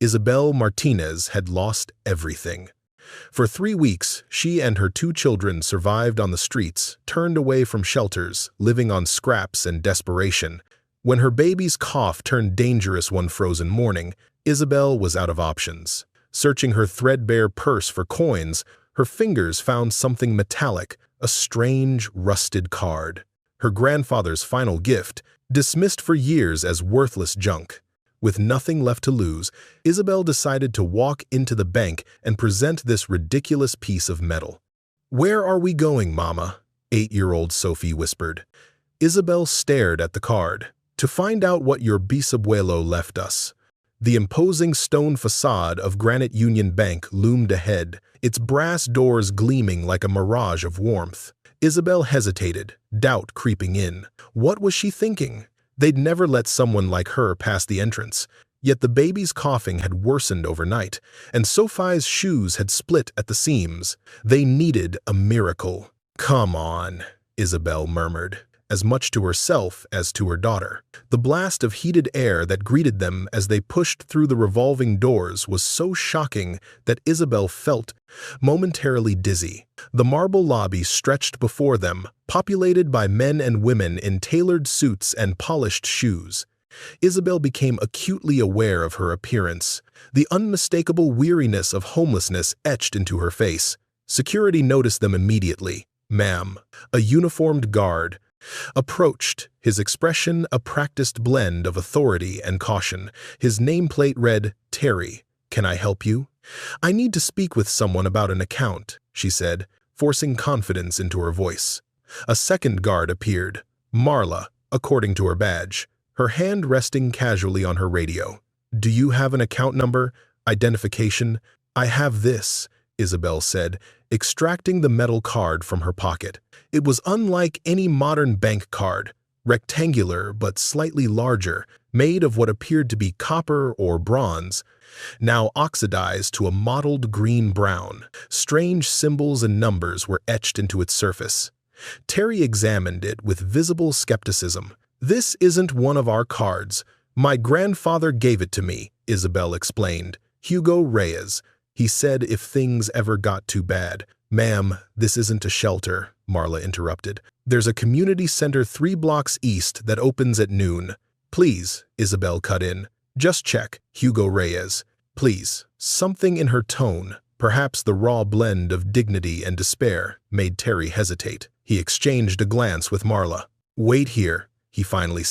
Isabel Martinez had lost everything. For 3 weeks, she and her 2 children survived on the streets, turned away from shelters, living on scraps and desperation. When her baby's cough turned dangerous one frozen morning, Isabel was out of options. Searching her threadbare purse for coins, her fingers found something metallic, a strange, rusted card. Her grandfather's final gift, dismissed for years as worthless junk. With nothing left to lose, Isabel decided to walk into the bank and present this ridiculous piece of metal. "Where are we going, Mama?" 8-year-old Sophie whispered. Isabel stared at the card. "To find out what your bisabuelo left us." The imposing stone facade of Granite Union Bank loomed ahead, its brass doors gleaming like a mirage of warmth. Isabel hesitated, doubt creeping in. What was she thinking? They'd never let someone like her pass the entrance. Yet the baby's coughing had worsened overnight, and Sophie's shoes had split at the seams. They needed a miracle. "Come on," Isabel murmured, as much to herself as to her daughter. The blast of heated air that greeted them as they pushed through the revolving doors was so shocking that Isabel felt momentarily dizzy. The marble lobby stretched before them, populated by men and women in tailored suits and polished shoes. Isabel became acutely aware of her appearance, the unmistakable weariness of homelessness etched into her face. Security noticed them immediately. "Ma'am," a uniformed guard, approached, his expression a practiced blend of authority and caution. His nameplate read, "Terry, can I help you?" "I need to speak with someone about an account," she said, forcing confidence into her voice. A second guard appeared, Marla, according to her badge, her hand resting casually on her radio. "Do you have an account number? Identification?" "I have this," Isabel said, extracting the metal card from her pocket. It was unlike any modern bank card, rectangular but slightly larger, made of what appeared to be copper or bronze, now oxidized to a mottled green-brown. Strange symbols and numbers were etched into its surface. Terry examined it with visible skepticism. "This isn't one of our cards. My grandfather gave it to me," Isabel explained. "Hugo Reyes. He said if things ever got too bad." "Ma'am, this isn't a shelter," Marla interrupted. "There's a community center 3 blocks east that opens at noon." "Please," Isabel cut in. "Just check, Hugo Reyes. Please." Something in her tone, perhaps the raw blend of dignity and despair, made Terry hesitate. He exchanged a glance with Marla. "Wait here," he finally said.